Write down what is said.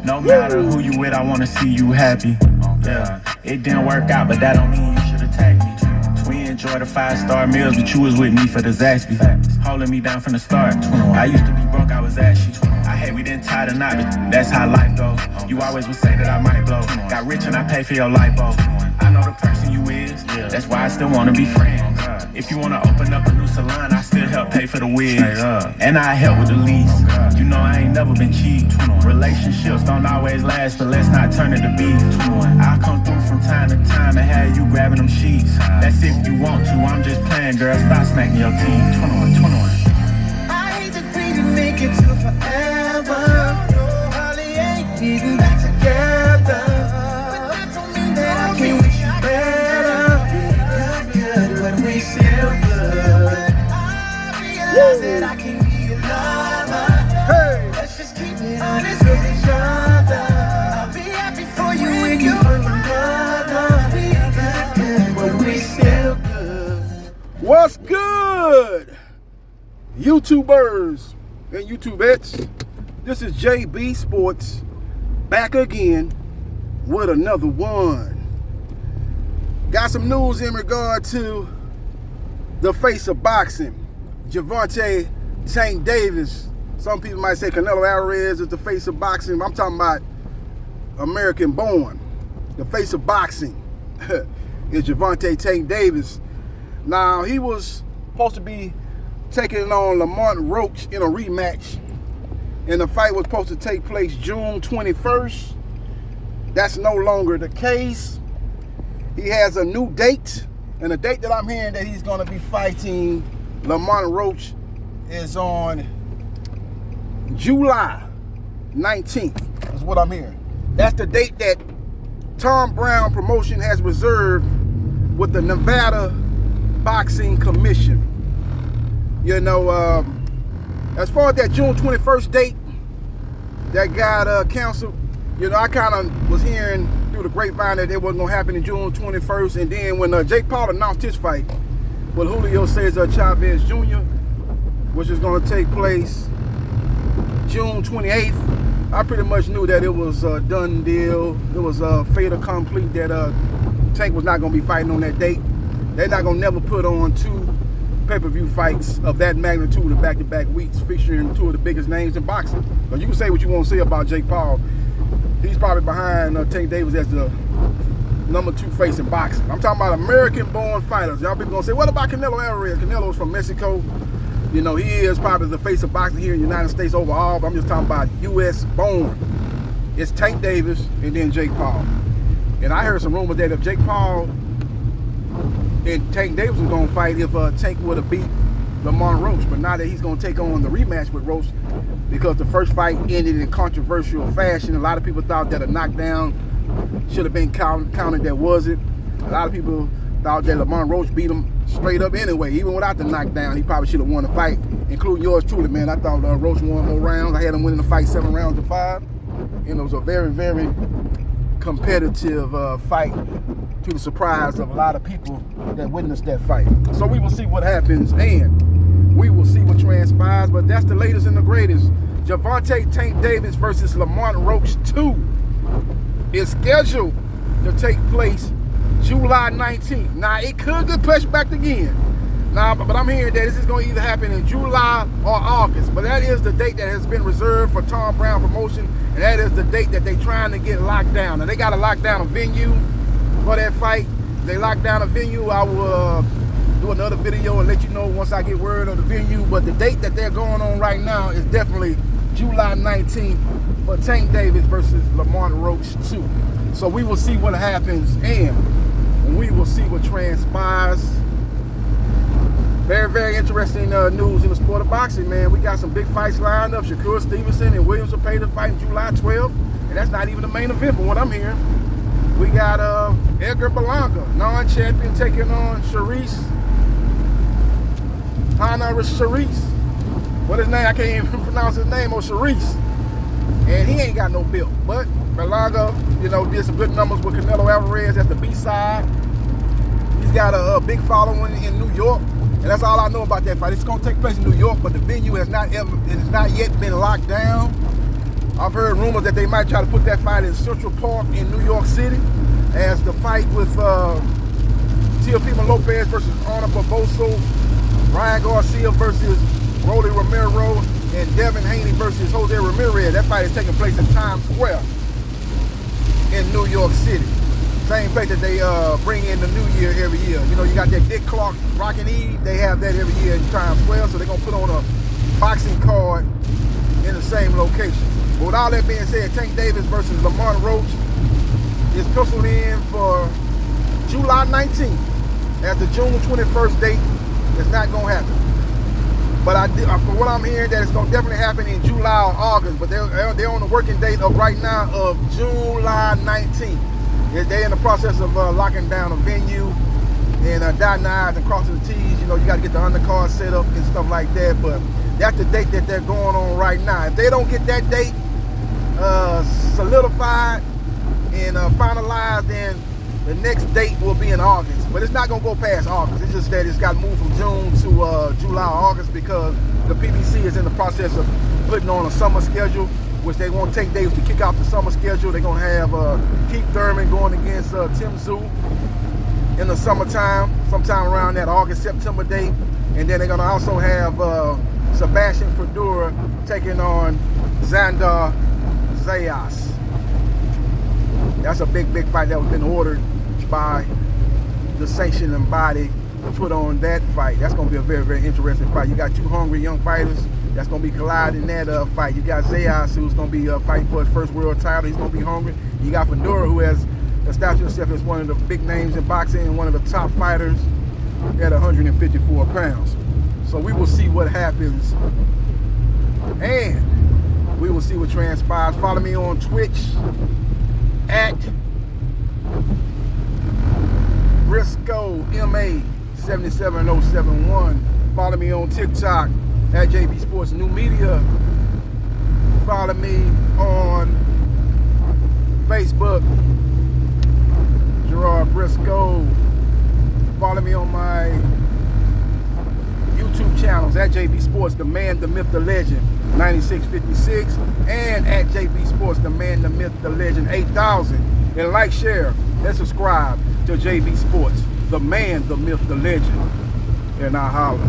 No matter who you with, I wanna see you happy. Yeah, it didn't work out, but that don't mean you should attack me. We enjoyed the 5-star meals, but you was with me for the Zaxby. Holding me down from the start. I used to be broke, I was ashy. I hate we didn't tie the knot, but that's how life goes. You always would say that I might blow. Got rich and I paid for your lipo. I know the person you is, that's why I still wanna be friends. If you wanna open up a new salon, I still help pay for the wigs. And I help with the lease. You know I ain't never been cheap. Relationships don't always last, but let's not turn it to beef. I'll come through from time to time and have you grabbing them sheets. That's if you want to, I'm just playing, girl, stop smacking your teeth. 21. I hate to think to make it to forever. No, Holly ain't getting back together. But that don't mean that I can't wish you better. Good, but we still good. I realize that I can be a lover. Hey, let's just keep it honest with each other. I'll be happy for you when you find another. We good, but we still good. What's good, YouTubers and YouTubettes? This is JB Sports back again with another one. Got some news in regard to the face of boxing, Gervonta Tank Davis. Some people might say Canelo Alvarez is the face of boxing. I'm talking about American born. The face of boxing is Gervonta Tank Davis. Now, he was supposed to be taking on Lamont Roach in a rematch, and the fight was supposed to take place June 21st. That's no longer the case. He has a new date, and the date that I'm hearing that he's going to be fighting Lamont Roach is on July 19th. That's what I'm hearing. That's the date that Tom Brown Promotion has reserved with the Nevada Boxing Commission. You know, as far as that June 21st date that got canceled, you know, I kind of was hearing through the grapevine that it wasn't going to happen in June 21st. And then when Jake Paul announced his fight with Julio Cesar Chavez Jr., which is going to take place June 28th, I pretty much knew that it was a done deal. It was a fait accompli that Tank was not going to be fighting on that date. They're not going to never put on two pay-per-view fights of that magnitude in back-to-back weeks featuring two of the biggest names in boxing. But you can say what you want to say about Jake Paul. He's probably behind Tank Davis as the number 2 face in boxing. I'm talking about American-born fighters. Y'all people going to say, what about Canelo Alvarez? Canelo's from Mexico. You know, he is probably the face of boxing here in the United States overall, but I'm just talking about U.S.-born. It's Tank Davis and then Jake Paul. And I heard some rumors that if Jake Paul and Tank Davis was going to fight, if Tank would have beat Lamont Roach. But now that he's going to take on the rematch with Roach, because the first fight ended in controversial fashion, a lot of people thought that a knockdown should have been counted that wasn't. A lot of people thought that Lamont Roach beat him straight up anyway. Even without the knockdown, he probably should have won the fight, including yours truly, man. I thought Roach won more rounds. I had him winning the fight 7 rounds to 5. And it was a very, very competitive fight, to the surprise of a lot of people that witnessed that fight. So we will see what happens, and we will see what transpires, but that's the latest and the greatest. Gervonta Tank Davis versus Lamont Roach 2 is scheduled to take place July 19th. Now, it could get pushed back again. Now, but I'm hearing that this is going to either happen in July or August, but that is the date that has been reserved for Tom Brown Promotion, and that is the date that they're trying to get locked down. Now, they got to lock down a venue for that fight. They lock down a venue. I will do another video and let you know once I get word of the venue, but the date that they're going on right now is definitely July 19th for Tank Davis versus Lamont Roach 2. So we will see what happens, and we will see what transpires. Very, very interesting news in the sport of boxing, man. We got some big fights lined up. Shakur Stevenson and Williams Zepeda fighting July 12th, and that's not even the main event from what I'm hearing. We got Edgar Berlanga, non-champion, taking on Sharice. What his name? I can't even pronounce his name, or Sharice. And he ain't got no belt. But Berlanga, you know, did some good numbers with Canelo Alvarez at the B-side. He's got a big following in New York. And that's all I know about that fight. It's going to take place in New York, but the venue has not yet been locked down. I've heard rumors that they might try to put that fight in Central Park in New York City, as the fight with Teofimo Lopez versus Arnold Barbosa, Ryan Garcia versus Rolly Romero, and Devin Haney versus Jose Ramirez. That fight is taking place in Times Square in New York City. Same place that they bring in the New Year every year. You know, you got that Dick Clark Rockin' Eve. They have that every year in Times Square, so they're going to put on a boxing card in the same location. But with all that being said, Tank Davis versus Lamont Roach is penciled in for July 19th. At the June 21st date, it's not going to happen. But from what I'm hearing, that it's going to definitely happen in July or August. But they're on the working date of right now of July 19th. They're in the process of locking down a venue and dotting the I's and crossing the T's. You know, you got to get the undercard set up and stuff like that. But that's the date that they're going on right now. If they don't get that date solidified and finalized, then the next date will be in August. But it's not going to go past August. It's just that it's got moved from June to July or August because the PBC is in the process of putting on a summer schedule, which they want Tank Davis to kick off the summer schedule. They're going to have Keith Thurman going against Tim Tszyu in the summertime, sometime around that August, September date. And then they're going to also have Sebastian Fedora taking on Xander Zayas. That's a big fight that was been ordered by the sanctioning body to put on that fight. That's going to be a very interesting fight. You got two hungry young fighters that's going to be colliding in that fight. You got Zayas, who's going to be fighting for his first world title. He's going to be hungry. You got Fedora, who has established himself as one of the big names in boxing and one of the top fighters at 154 pounds. So we will see what happens, and we will see what transpires. Follow me on Twitch at Briscoe MA 77071. Follow me on TikTok at JB Sports New Media. Follow me on Facebook, Gerard Briscoe. Follow me on my YouTube channels at JB Sports, the man, the myth, the legend, 9656, and at JB Sports, the man, the myth, the legend, 8000. And like, share, and subscribe to JB Sports, the man, the myth, the legend. And I holler.